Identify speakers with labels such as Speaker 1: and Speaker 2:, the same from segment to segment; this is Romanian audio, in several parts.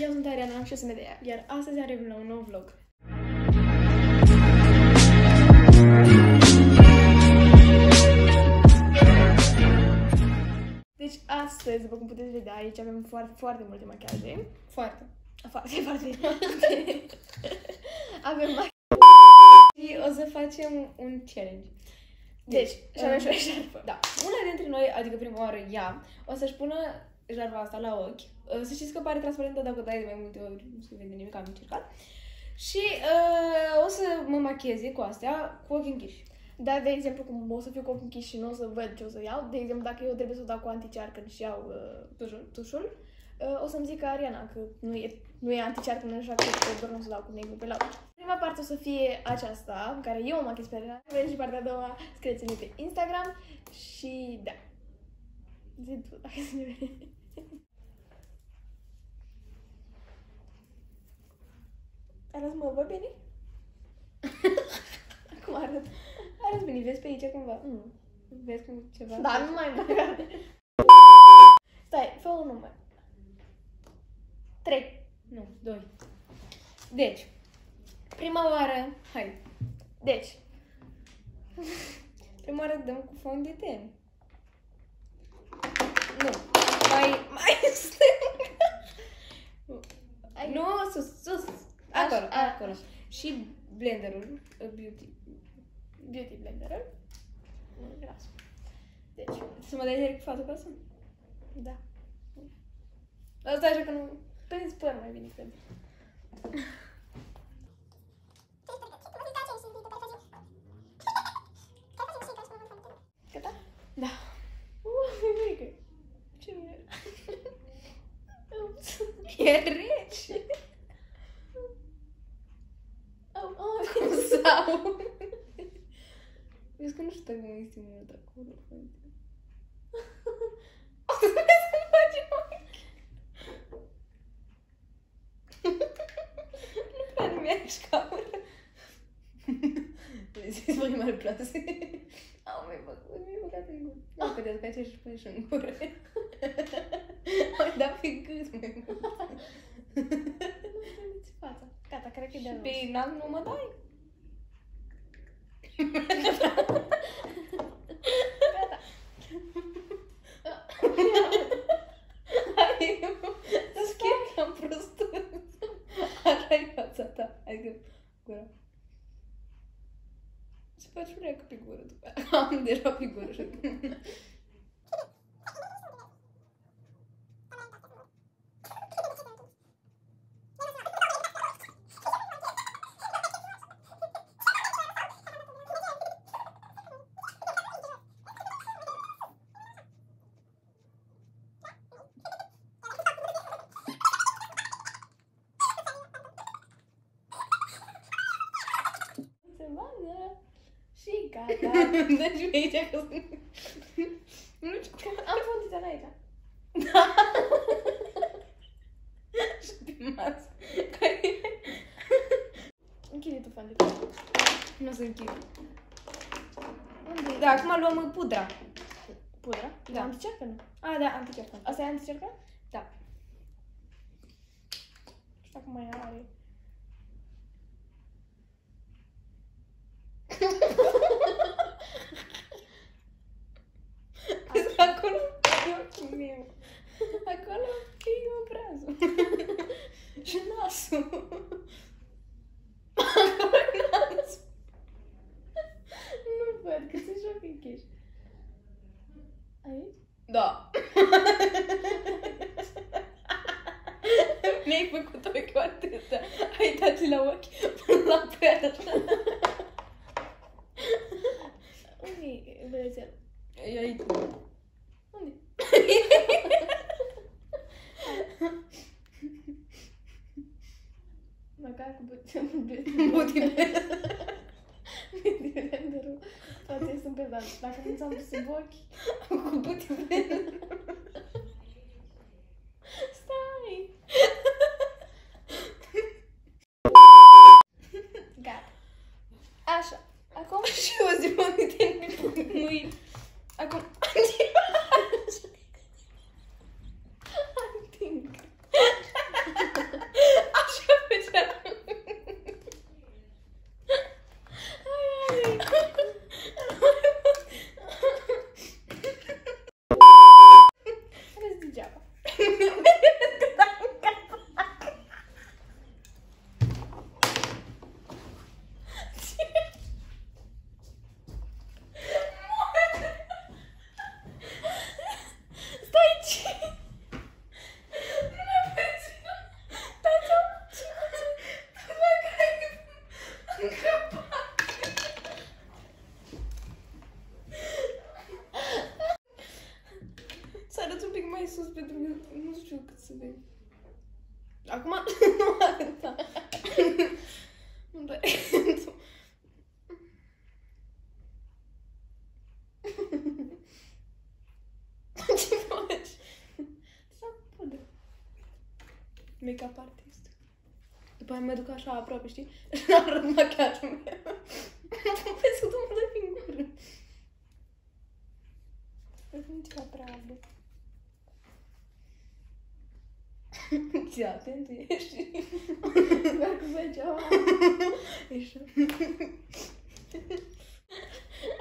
Speaker 1: eu sunt Ariana și o să ne dea, iar astăzi am revenit la un nou vlog. Deci astăzi, după cum puteți vedea, aici avem foarte multe machiaje. Foarte avem machiaje. Și o să facem un challenge. Deci, și avem și o șarfă. Da. Una dintre noi, adică prima oară ea, o să-și pună jarba asta la ochi. Să știți că pare transparentă dacă o dai de mai multe ori, nu se vede nimic, am încercat. Și o să mă machieze cu astea, cu ochii închiși. Da, de exemplu, cum o să fiu cu ochii închiși și nu o să văd ce o să iau, de exemplu, dacă eu trebuie să o dau cu anticearcă și iau tușul, o să-mi zică Ariana că nu e anticearcă, așa că doar nu o să dau cu negru pe la ochi. Prima parte o să fie aceasta, în care eu mă machiez pe Ariana, și partea a doua scrieți-ne pe Instagram și da. Zi tu, dacă să ne vede. Arăți, mă, văd bine? Cum arăt? Arăți bine, vezi pe aici cumva? Nu. Vezi cum ceva? Da, nu mai băgat. Stai, fă un număr. 3. Nu, 2. Deci, prima oară, hai. Deci, prima oară dăm cu fond de ten. Nu, mai stânga. Nu, sus. Acolo. Și blenderul, beauty blenderul. Nu, las. Deci, să mă dai direct față ca sunt? Da. Asta așa că nu... Prinzi păr mai bine, cred. Gata? Da. Mirică. Ce mire? E rece. Cum sau? Vezi că nu știu dacă mai este mult acolo. O să vezi cum face ochi. Nu prea nu mi-aș camera. Vezi, mai mare plase. Mi-ai băgat în gură. Nu, că de-ați aceea și pune și în gură. Mai da pe gât, mai mult. Nu înțelegeți fața. Gata, cred că e de-a pe nas nu mă dai. Gata. Hai, să-ți chiar că am prostă. Așa-i fața ta. Adică, gura. Se face ureacă pe gură după aia. Am deja pe gură așa. Și gata. Dă-și pe aici că sunt... Nu știu cum... Am fondițean aici. Da. Și pe masă. Care e? Închide tu fondițean. Nu o să închid. Da, acum luăm pudra. Pudra? Da. Anticercă, nu? Ah, da, anticercă. Asta e anticercă? Da. Nu știu dacă mai are. Acolo e ochiul meu. Acolo e obrazul. Și nasul. Acolo e nasul. Nu văd, că sunt și ochii închiși. Aici? Da. Mi-ai făcut ochiul atâta. Ai dat la ochi până la păr. Unde-i băiețel? E aici. Unde? Măcar cu butiblenderul. Toate sunt pe dan. Dacă nu ți-am pus în ochi, cu butiblenderul. Stai! Gata. Așa. Acum și o zi mă uite în mâini. Acum... Anting. Acum nu arăta. Nu dă. Ce faci? S-a pudă. Make-up artist. După aia mă duc așa aproape, știi? Și arăt machiajul meu. Vezi că tu mă dai prin gură.
Speaker 2: Nu ceva prea alb.
Speaker 1: Ce atent ești.
Speaker 2: Doar cu băgeaua.
Speaker 1: Ești.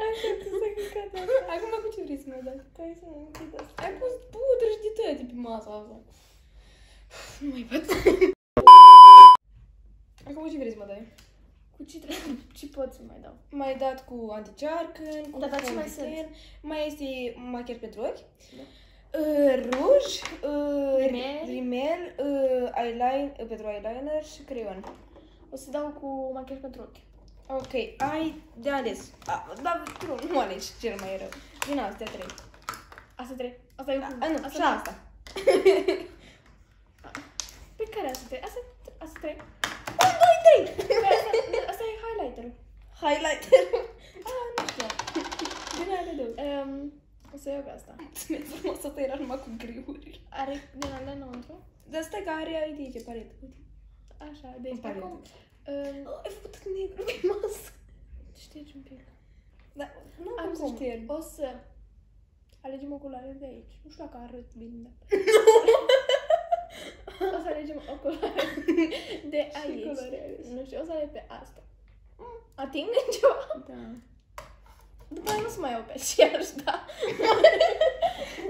Speaker 2: Așa că s-a căcat asta.
Speaker 1: Acum cu ce vrei să mă dai?
Speaker 2: Stai să mă închid asta.
Speaker 1: Ai pus pudră și de tăia pe masa asta. Nu mai pot. Acum cu ce vrei să mă dai?
Speaker 2: Cu ce trebuie? Ce pot să mai dau?
Speaker 1: Mai dat cu anticearcăn, cu
Speaker 2: dar ce mai
Speaker 1: fonditen,
Speaker 2: sunt?
Speaker 1: mai este machiaj pentru ochi,
Speaker 2: Da.
Speaker 1: ruj,
Speaker 2: Rimel.
Speaker 1: rimel, pentru eyeliner și creion.
Speaker 2: O să dau cu machiaj pentru ochi.
Speaker 1: Ok, ai de ales. Dar tu nu alegi cel mai rău. Din astea trei.
Speaker 2: Asta trei. Asta e cu...
Speaker 1: Nu,
Speaker 2: asta
Speaker 1: și asta.
Speaker 2: Pe care asta trei? Asta trei.
Speaker 1: 1, 2, 3!
Speaker 2: Asta e highlighterul.
Speaker 1: Highlighter-ul.
Speaker 2: Nu știu.
Speaker 1: Bine, ale două.
Speaker 2: O să iau pe asta.
Speaker 1: Mulțumesc frumos, să era numai cu griuri.
Speaker 2: Are din alea înăuntru?
Speaker 1: Dar stai că are, uite aici, paretă. Uite.
Speaker 2: Așa, deci
Speaker 1: Îmi pare
Speaker 2: acum...
Speaker 1: Ai făcut negru pe masă.
Speaker 2: Ștergi un pic.
Speaker 1: Dar nu am cum să
Speaker 2: Acum,
Speaker 1: șterg.
Speaker 2: o să alegem oculare de aici. Nu știu dacă arăt bine, dar... O să alegem oculare de aici.
Speaker 1: culoare
Speaker 2: Nu știu, o să aleg pe asta. Ating ceva?
Speaker 1: Da.
Speaker 2: După aia nu să mai iau pe aceeași, da?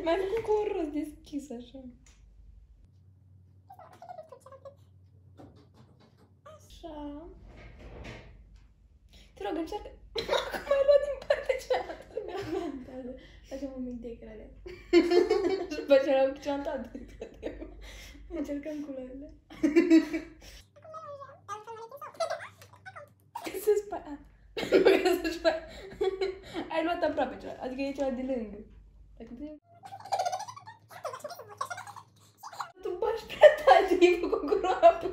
Speaker 1: Mai făcut cu un roz deschis, așa.
Speaker 2: Așa.
Speaker 1: Te rog, încearcă. Acum ai luat din partea cealaltă.
Speaker 2: Da. Facem un mic degradă.
Speaker 1: Și după aceea erau ceantat.
Speaker 2: Încercăm culorile.
Speaker 1: Să spai. Să spai. Ai luat aproape cealaltă. Adică e ceva de lângă. Dacă te... Tu bași prea tare, e făcut groapă.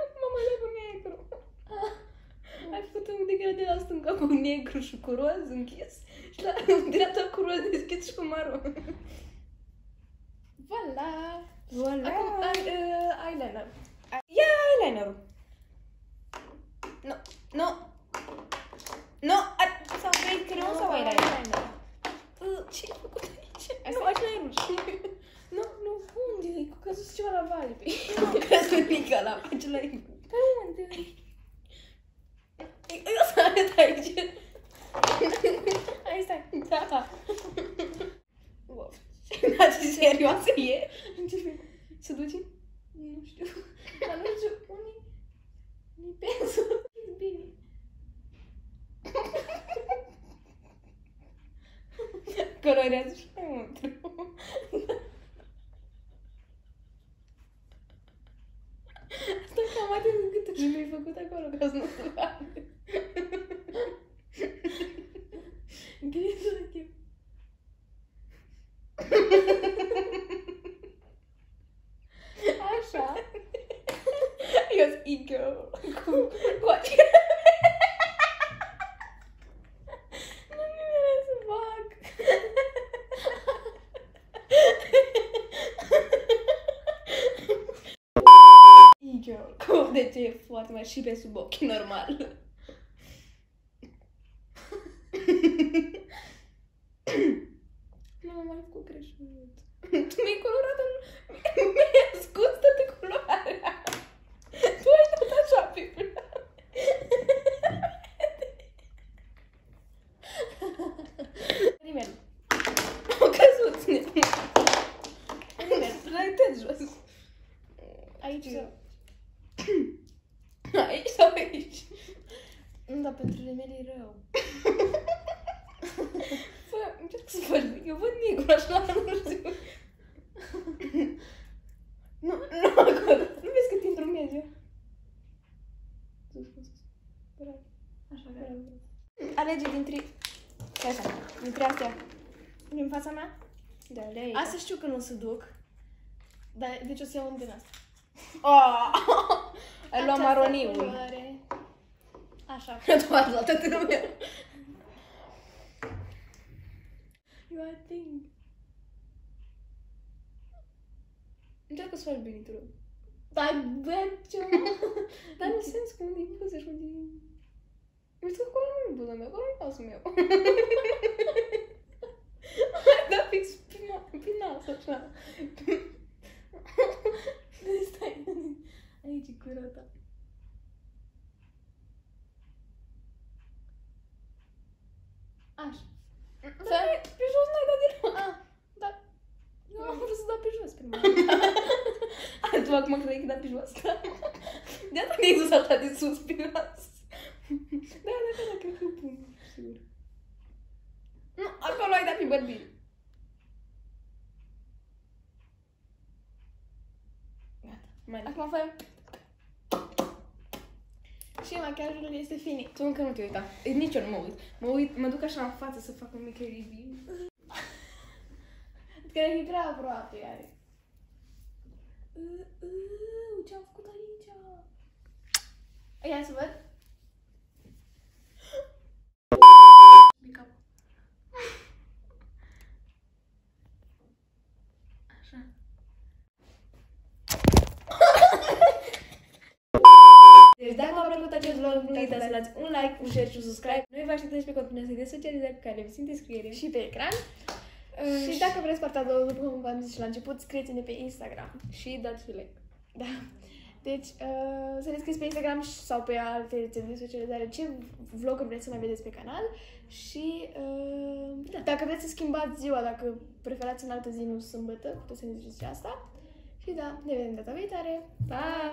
Speaker 2: Acum mă leg cu negru.
Speaker 1: Ai făcut un degradă de la stânga cu negru și cu roz închis și la dreapta cu roz deschis și cu maro.
Speaker 2: Voilà!
Speaker 1: Voilà!
Speaker 2: Acum eyeliner.
Speaker 1: Ia eyelinerul! Nu, nu! Nu! Sau vrei creion sau eyeliner? Ce ai făcut aici? Nu, așa e rușine.
Speaker 2: Nu, unde? Cu căzut ceva la vale pe
Speaker 1: Nu, crezi că pică la acela e...
Speaker 2: Pe unde?
Speaker 1: Eu să arăt aici.
Speaker 2: Hai, stai.
Speaker 1: Da. Wow. Dar ce serioasă e?
Speaker 2: Începe.
Speaker 1: Se duce?
Speaker 2: Nu știu. Dar nu știu unii pensul. Bine.
Speaker 1: Colorează și mai mult.
Speaker 2: Asta e cam atât cât ce mi-ai făcut acolo, ca să nu te vadă. Bine să chip. Așa.
Speaker 1: Eu sunt e-girl. Cu aceea.
Speaker 2: Nu mi-era să fac.
Speaker 1: E-girl. Cu de ce e foarte mai și pe sub ochi, normal.
Speaker 2: Nu m-am mai făcut creștinut.
Speaker 1: Tu mi-ai colorat mi-ai ascuns toată culoarea. Tu ai dat așa pe plan.
Speaker 2: Rimel.
Speaker 1: Au căzut. Rimel, raitez jos.
Speaker 2: Aici sau...
Speaker 1: Aici sau aici?
Speaker 2: Nu, dar pentru rimel e rău.
Speaker 1: Fă, încerc să faci. Eu văd negru așa, nu știu. Nu acolo. Nu vezi că te întrumezi eu? Sus. Bravo.
Speaker 2: Așa,
Speaker 1: Bravo. Alege dintre... Așa, dintre astea.
Speaker 2: din fața mea?
Speaker 1: Da, de aici.
Speaker 2: Asta știu că nu o să duc. Dar, deci o să iau unul din asta.
Speaker 1: Oh! Ai luat maroniul.
Speaker 2: Culoare. Așa.
Speaker 1: Tu ați luat toată lumea.
Speaker 2: Eu ating.
Speaker 1: Încearcă să faci bine, tu rog.
Speaker 2: Dar, bă, ce
Speaker 1: Dar nu sens cum de buze și cum de... Uite că acolo nu e buza mea, acolo nu e nasul meu. Hai, da fix pe nas, așa.
Speaker 2: Stai, aici e curata. Așa.
Speaker 1: Pe jos n-ai dat din nou.
Speaker 2: Ah, da.
Speaker 1: Eu am vrut să dau pe jos prima. Tu acum crezi că da pe jos? De asta mi-ai dus atât de sus pe nas. Da, cred că îl pun, sigur. Nu, acolo ai dat pe bărbire. Gata, mai dai.
Speaker 2: Acum fă. Și machiajul este finit.
Speaker 1: Tu încă nu te uita. Nici eu nu mă uit. Mă duc așa în față să fac un mic review.
Speaker 2: Cred că e prea aproape, are. Ce-am făcut aici? Ia să văd.
Speaker 1: Mic-up. Așa. Deci dacă v-a plăcut acest vlog, nu uitați să dați un like, un share și un subscribe. Noi vă așteptăm și pe conținutul de socializare pe care le găsiți în descriere.
Speaker 2: Și pe ecran. Și dacă vreți partea a doua, după cum v-am zis și la început, scrieți-ne pe Instagram.
Speaker 1: Și dați like.
Speaker 2: Da. Deci, să ne scrieți pe Instagram sau pe alte rețele de socializare ce vloguri vreți să mai vedeți pe canal. Și dacă vreți să schimbați ziua, dacă preferați în altă zi, nu sâmbătă, puteți să ne ziceți și asta. Și da, ne vedem data viitoare. Pa!